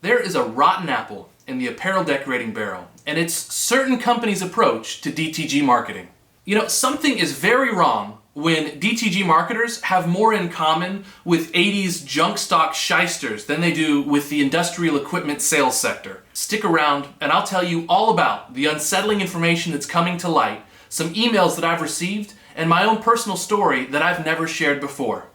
There is a rotten apple in the apparel decorating barrel, and it's certain companies' approach to DTG marketing. You know, something is very wrong when DTG marketers have more in common with 80s junk stock shysters than they do with the industrial equipment sales sector. Stick around and I'll tell you all about the unsettling information that's coming to light, some emails that I've received, and my own personal story that I've never shared before.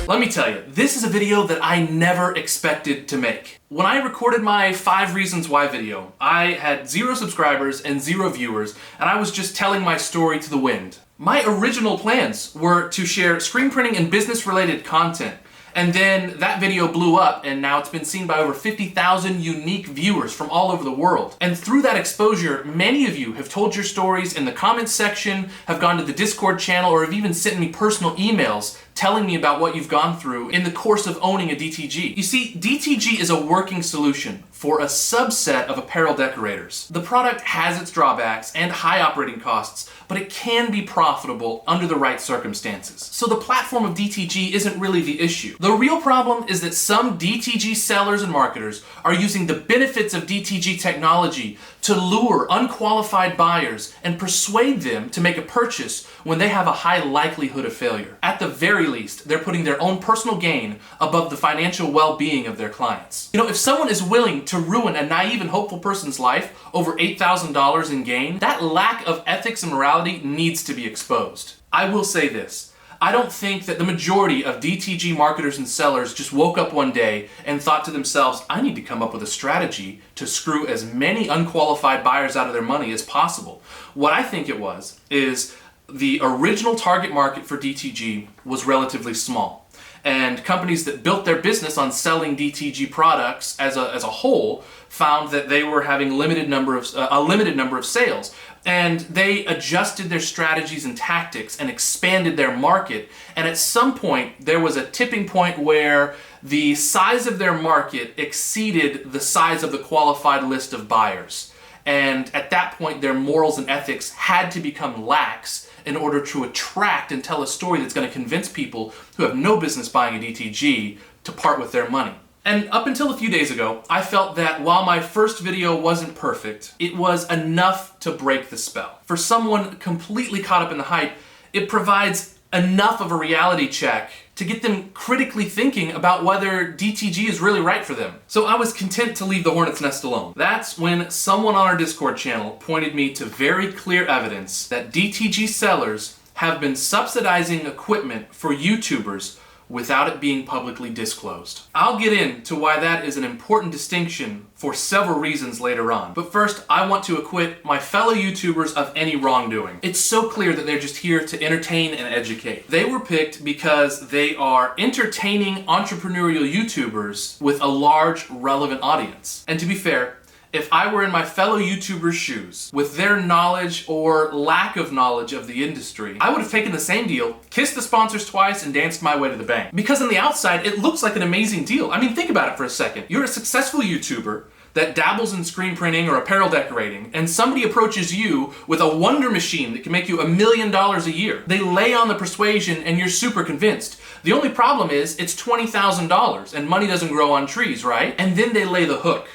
Let me tell you, this is a video that I never expected to make. When I recorded my 5 Reasons Why video, I had 0 subscribers and 0 viewers, and I was just telling my story to the wind. My original plans were to share screen printing and business-related content, and then that video blew up, and now it's been seen by over 50,000 unique viewers from all over the world. And through that exposure, many of you have told your stories in the comments section, have gone to the Discord channel, or have even sent me personal emails telling me about what you've gone through in the course of owning a DTG. You see, DTG is a working solution for a subset of apparel decorators. The product has its drawbacks and high operating costs, but it can be profitable under the right circumstances. So the platform of DTG isn't really the issue. The real problem is that some DTG sellers and marketers are using the benefits of DTG technology to lure unqualified buyers and persuade them to make a purchase when they have a high likelihood of failure. At the very least, they're putting their own personal gain above the financial well-being of their clients. You know, if someone is willing to ruin a naive and hopeful person's life over $8,000 in gain, that lack of ethics and morality needs to be exposed. I will say this. I don't think that the majority of DTG marketers and sellers just woke up one day and thought to themselves, I need to come up with a strategy to screw as many unqualified buyers out of their money as possible. What I think it was is the original target market for DTG was relatively small. And companies that built their business on selling DTG products as a whole found that they were having a limited number of sales. And they adjusted their strategies and tactics and expanded their market. And at some point, there was a tipping point where the size of their market exceeded the size of the qualified list of buyers. And at that point, their morals and ethics had to become lax in order to attract and tell a story that's going to convince people who have no business buying a DTG to part with their money. And up until a few days ago, I felt that while my first video wasn't perfect, it was enough to break the spell. For someone completely caught up in the hype, it provides enough of a reality check to get them critically thinking about whether DTG is really right for them. So I was content to leave the hornet's nest alone. That's when someone on our Discord channel pointed me to very clear evidence that DTG sellers have been subsidizing equipment for YouTubers without it being publicly disclosed. I'll get into why that is an important distinction for several reasons later on. But first, I want to acquit my fellow YouTubers of any wrongdoing. It's so clear that they're just here to entertain and educate. They were picked because they are entertaining entrepreneurial YouTubers with a large, relevant audience. And to be fair, if I were in my fellow YouTubers' shoes, with their knowledge or lack of knowledge of the industry, I would have taken the same deal, kissed the sponsors twice, and danced my way to the bank. Because on the outside, it looks like an amazing deal. I mean, think about it for a second. You're a successful YouTuber that dabbles in screen printing or apparel decorating, and somebody approaches you with a wonder machine that can make you $1 million a year. They lay on the persuasion and you're super convinced. The only problem is it's $20,000 and money doesn't grow on trees, right? And then they lay the hook.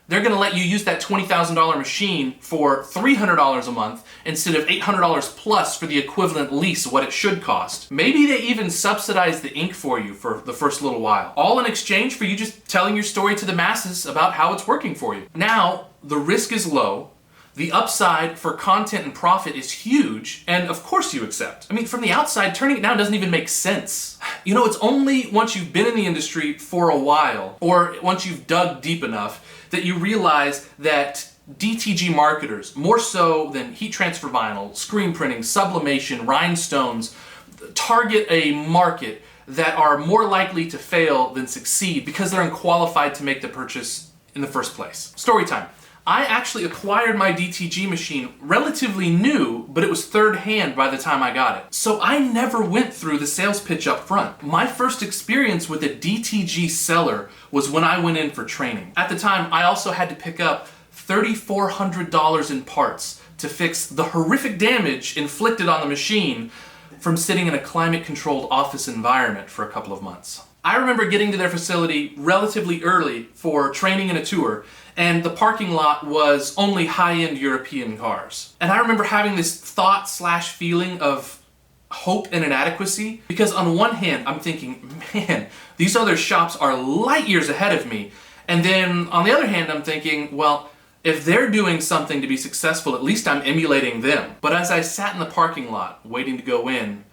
They're going to let you use that $20,000 machine for $300 a month instead of $800 plus for the equivalent lease of what it should cost. Maybe they even subsidize the ink for you for the first little while, all in exchange for you just telling your story to the masses about how it's working for you. Now, the risk is low, the upside for content and profit is huge, and of course you accept. I mean, from the outside, turning it down doesn't even make sense. You know, it's only once you've been in the industry for a while, or once you've dug deep enough, that you realize that DTG marketers, more so than heat transfer vinyl, screen printing, sublimation, rhinestones, target a market that are more likely to fail than succeed because they're unqualified to make the purchase in the first place. Story time. I actually acquired my DTG machine relatively new, but it was third hand by the time I got it. So I never went through the sales pitch up front. My first experience with a DTG seller was when I went in for training. At the time, I also had to pick up $3,400 in parts to fix the horrific damage inflicted on the machine from sitting in a climate-controlled office environment for a couple of months. I remember getting to their facility relatively early for training and a tour, and the parking lot was only high-end European cars. And I remember having this thought/feeling of hope and inadequacy, because on one hand, I'm thinking, man, these other shops are light years ahead of me. And then on the other hand, I'm thinking, well, if they're doing something to be successful, at least I'm emulating them. But as I sat in the parking lot waiting to go in,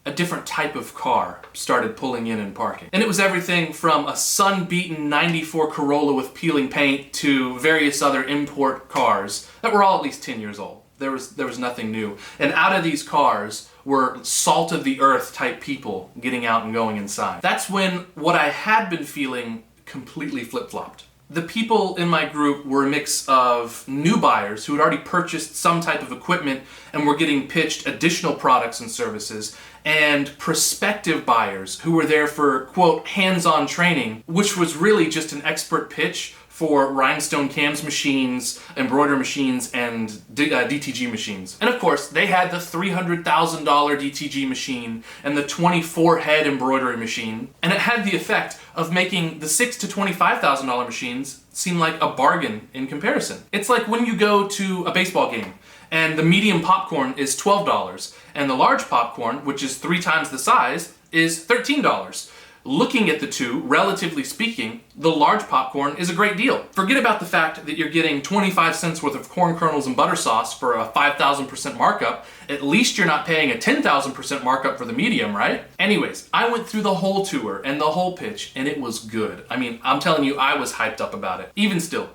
a different type of car started pulling in and parking. And it was everything from a sun-beaten 94 Corolla with peeling paint to various other import cars that were all at least 10 years old. There was nothing new. And out of these cars were salt of the earth type people getting out and going inside. That's when what I had been feeling completely flip-flopped. The people in my group were a mix of new buyers who had already purchased some type of equipment and were getting pitched additional products and services, and prospective buyers who were there for, quote, hands-on training, which was really just an expert pitch for rhinestone cams machines, embroidery machines, and DTG machines. And of course, they had the $300,000 DTG machine and the 24-head embroidery machine, and it had the effect of making the $6,000 to $25,000 machines seem like a bargain in comparison. It's like when you go to a baseball game and the medium popcorn is $12, and the large popcorn, which is 3 times the size, is $13. Looking at the two, relatively speaking, the large popcorn is a great deal. Forget about the fact that you're getting 25 cents worth of corn kernels and butter sauce for a 5,000% markup. At least you're not paying a 10,000% markup for the medium, right? Anyways, I went through the whole tour and the whole pitch, and it was good. I mean, I'm telling you, I was hyped up about it. Even still,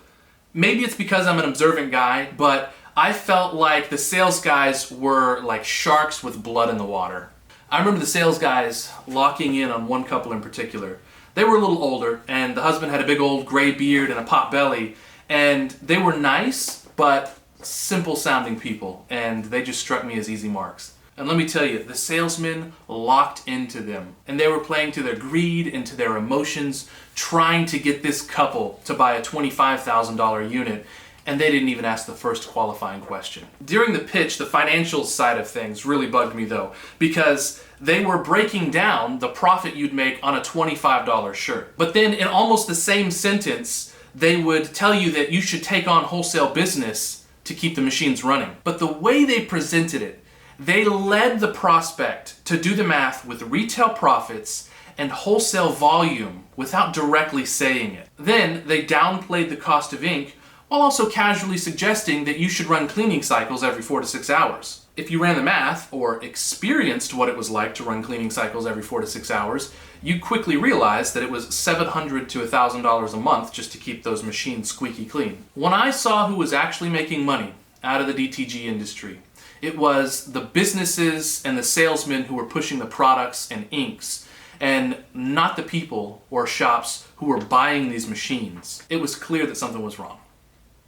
maybe it's because I'm an observant guy, but I felt like the sales guys were like sharks with blood in the water. I remember the sales guys locking in on one couple in particular. They were a little older, and the husband had a big old gray beard and a pot belly, and they were nice, but simple-sounding people, and they just struck me as easy marks. And let me tell you, the salesmen locked into them, and they were playing to their greed and to their emotions, trying to get this couple to buy a $25,000 unit, and they didn't even ask the first qualifying question. During the pitch, the financial side of things really bugged me though, because they were breaking down the profit you'd make on a $25 shirt. But then in almost the same sentence, they would tell you that you should take on wholesale business to keep the machines running. But the way they presented it, they led the prospect to do the math with retail profits and wholesale volume without directly saying it. Then they downplayed the cost of ink while also casually suggesting that you should run cleaning cycles every 4 to 6 hours. If you ran the math, or experienced what it was like to run cleaning cycles every 4 to 6 hours, you quickly realized that it was $700 to $1,000 a month just to keep those machines squeaky clean. When I saw who was actually making money out of the DTG industry, it was the businesses and the salesmen who were pushing the products and inks, and not the people or shops who were buying these machines. It was clear that something was wrong.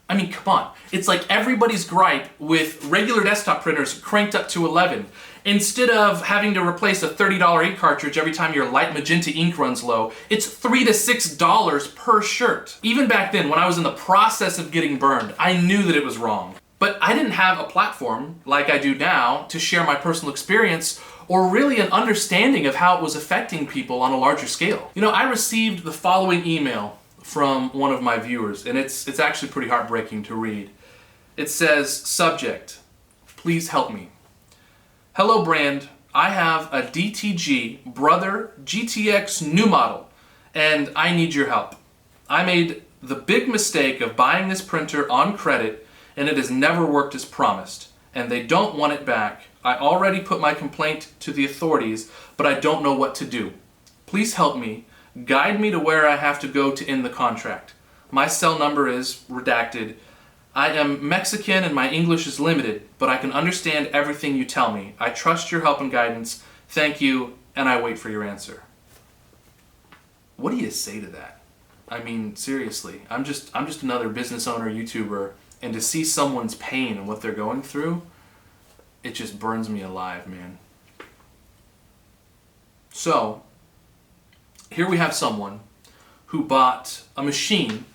I mean, come on. It's like everybody's gripe with regular desktop printers cranked up to 11. Instead of having to replace a $30 ink cartridge every time your light magenta ink runs low, it's $3 to $6 per shirt. Even back then, when I was in the process of getting burned, I knew that it was wrong. But I didn't have a platform, like I do now, to share my personal experience or really an understanding of how it was affecting people on a larger scale. You know, I received the following email from one of my viewers, and it's actually pretty heartbreaking to read. It says, subject, please help me. Hello brand, I have a DTG Brother GTX new model, and I need your help. I made the big mistake of buying this printer on credit, and it has never worked as promised, and they don't want it back. I already put my complaint to the authorities, but I don't know what to do. Please help me. Guide me to where I have to go to end the contract. My cell number is redacted. I am Mexican and my English is limited, but I can understand everything you tell me. I trust your help and guidance. Thank you, and I wait for your answer. What do you say to that? I mean, seriously, I'm just another business owner, YouTuber, and to see someone's pain and what they're going through, it just burns me alive, man. So, here we have someone who bought a machine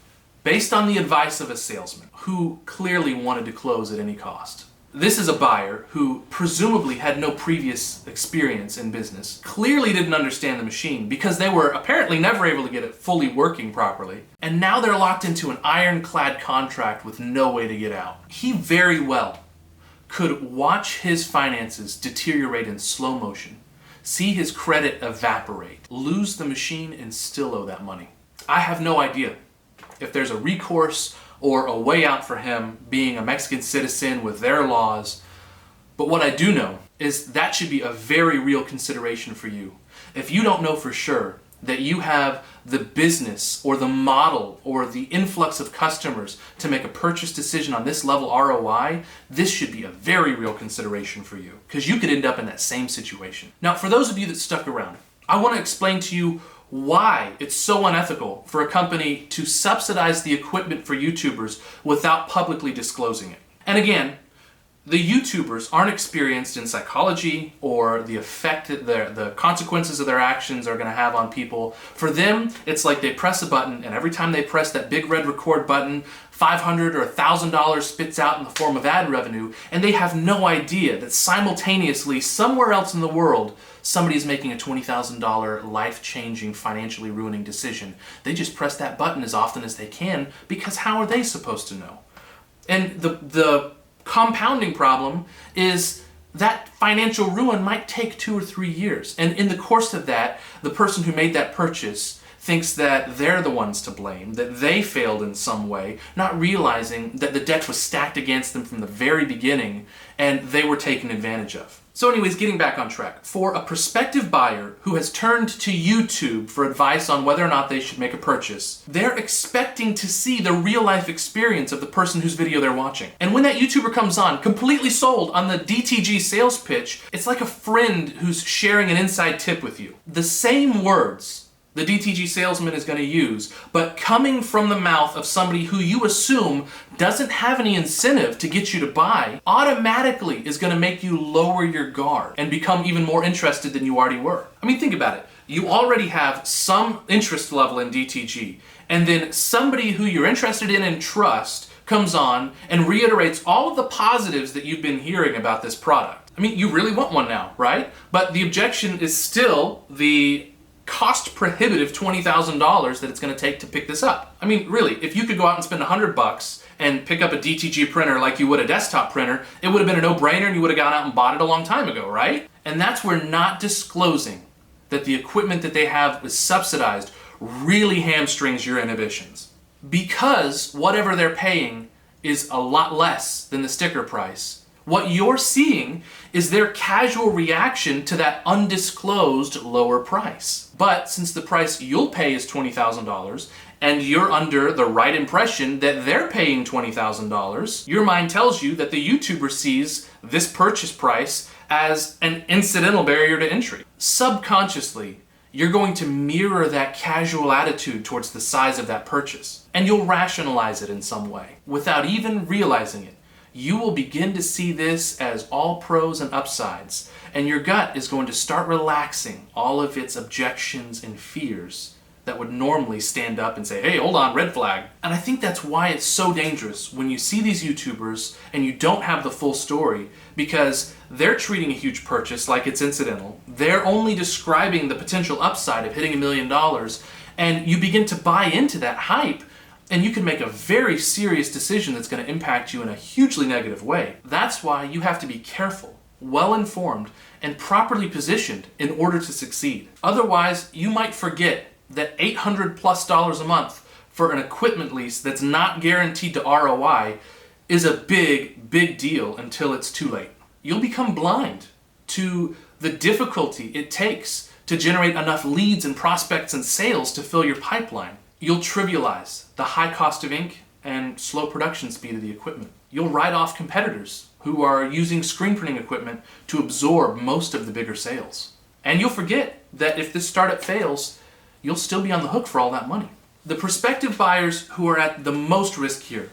based on the advice of a salesman who clearly wanted to close at any cost. This is a buyer who presumably had no previous experience in business, clearly didn't understand the machine because they were apparently never able to get it fully working properly, and now they're locked into an ironclad contract with no way to get out. He very well could watch his finances deteriorate in slow motion, see his credit evaporate, lose the machine, and still owe that money. I have no idea if there's a recourse or a way out for him being a Mexican citizen with their laws. But what I do know is that should be a very real consideration for you. If you don't know for sure that you have the business or the model or the influx of customers to make a purchase decision on this level ROI, this should be a very real consideration for you because you could end up in that same situation. Now, for those of you that stuck around, I want to explain to you why it's so unethical for a company to subsidize the equipment for YouTubers without publicly disclosing it. And again, the YouTubers aren't experienced in psychology or the effect that the consequences of their actions are going to have on people. For them, it's like they press a button, and every time they press that big red record button, $500 or $1,000 spits out in the form of ad revenue, and they have no idea that simultaneously, somewhere else in the world, somebody's making a $20,000 life-changing, financially ruining decision. They just press that button as often as they can because how are they supposed to know? And the compounding problem is that financial ruin might take 2 or 3 years. And in the course of that, the person who made that purchase thinks that they're the ones to blame, that they failed in some way, not realizing that the deck was stacked against them from the very beginning and they were taken advantage of. So anyways, getting back on track. For a prospective buyer who has turned to YouTube for advice on whether or not they should make a purchase, they're expecting to see the real life experience of the person whose video they're watching. And when that YouTuber comes on, completely sold on the DTG sales pitch, it's like a friend who's sharing an inside tip with you. The same words the DTG salesman is going to use, but coming from the mouth of somebody who you assume doesn't have any incentive to get you to buy, automatically is going to make you lower your guard and become even more interested than you already were. I mean, think about it. You already have some interest level in DTG, and then somebody who you're interested in and trust comes on and reiterates all of the positives that you've been hearing about this product. I mean, you really want one now, right? But the objection is still the cost prohibitive $20,000 that it's going to take to pick this up. I mean, really, if you could go out and spend $100 and pick up a DTG printer like you would a desktop printer, it would have been a no-brainer and you would have gone out and bought it a long time ago, right? And that's where not disclosing that the equipment that they have is subsidized really hamstrings your inhibitions. Because whatever they're paying is a lot less than the sticker price, what you're seeing is their casual reaction to that undisclosed lower price. But since the price you'll pay is $20,000 and you're under the right impression that they're paying $20,000, your mind tells you that the YouTuber sees this purchase price as an incidental barrier to entry. Subconsciously, you're going to mirror that casual attitude towards the size of that purchase, and you'll rationalize it in some way without even realizing it. You will begin to see this as all pros and upsides, and your gut is going to start relaxing all of its objections and fears that would normally stand up and say, hey, hold on, red flag. And I think that's why it's so dangerous when you see these YouTubers and you don't have the full story, because they're treating a huge purchase like it's incidental. They're only describing the potential upside of hitting $1 million, and you begin to buy into that hype, and you can make a very serious decision that's going to impact you in a hugely negative way. That's why you have to be careful, well-informed, and properly positioned in order to succeed. Otherwise, you might forget that $800+ a month for an equipment lease that's not guaranteed to ROI is a big, big deal until it's too late. You'll become blind to the difficulty it takes to generate enough leads and prospects and sales to fill your pipeline. You'll trivialize the high cost of ink and slow production speed of the equipment. You'll write off competitors who are using screen printing equipment to absorb most of the bigger sales. And you'll forget that if this startup fails, you'll still be on the hook for all that money. The prospective buyers who are at the most risk here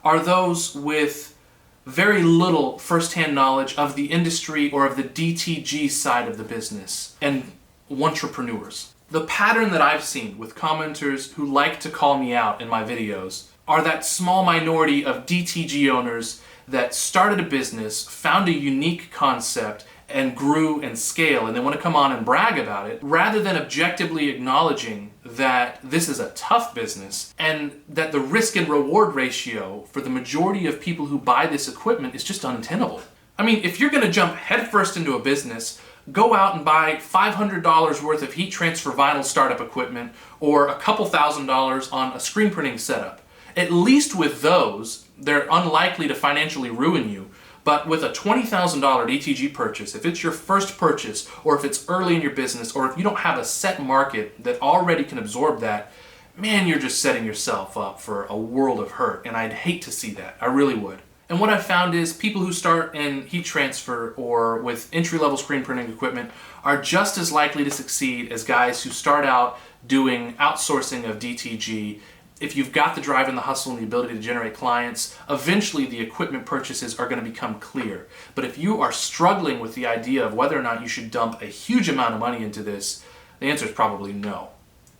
are those with very little first-hand knowledge of the industry or of the DTG side of the business, and entrepreneurs. The pattern that I've seen with commenters who like to call me out in my videos are that small minority of DTG owners that started a business, found a unique concept, and grew and scale, and they want to come on and brag about it, rather than objectively acknowledging that this is a tough business and that the risk and reward ratio for the majority of people who buy this equipment is just untenable. I mean, if you're going to jump headfirst into a business, go out and buy $500 worth of heat transfer vinyl startup equipment or a couple $1,000s on a screen printing setup. At least with those, they're unlikely to financially ruin you. But with a $20,000 DTG purchase, if it's your first purchase, or if it's early in your business, or if you don't have a set market that already can absorb that, man, you're just setting yourself up for a world of hurt, and I'd hate to see that. I really would. And what I've found is people who start in heat transfer or with entry-level screen printing equipment are just as likely to succeed as guys who start out doing outsourcing of DTG. If you've got the drive and the hustle and the ability to generate clients, eventually the equipment purchases are going to become clear. But if you are struggling with the idea of whether or not you should dump a huge amount of money into this, the answer is probably no.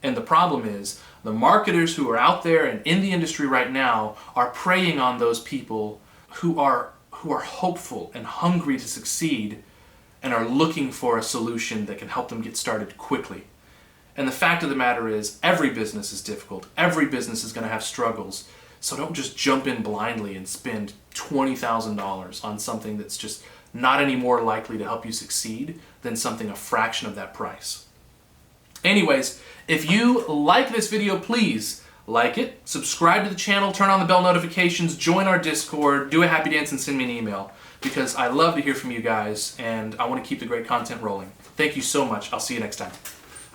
And the problem is, the marketers who are out there and in the industry right now are preying on those people who are hopeful and hungry to succeed and are looking for a solution that can help them get started quickly. And the fact of the matter is, every business is difficult. Every business is going to have struggles. So don't just jump in blindly and spend $20,000 on something that's just not any more likely to help you succeed than something a fraction of that price. Anyways, if you like this video, please like it, subscribe to the channel, turn on the bell notifications, join our Discord, do a happy dance, and send me an email, because I love to hear from you guys and I want to keep the great content rolling. Thank you so much. I'll see you next time.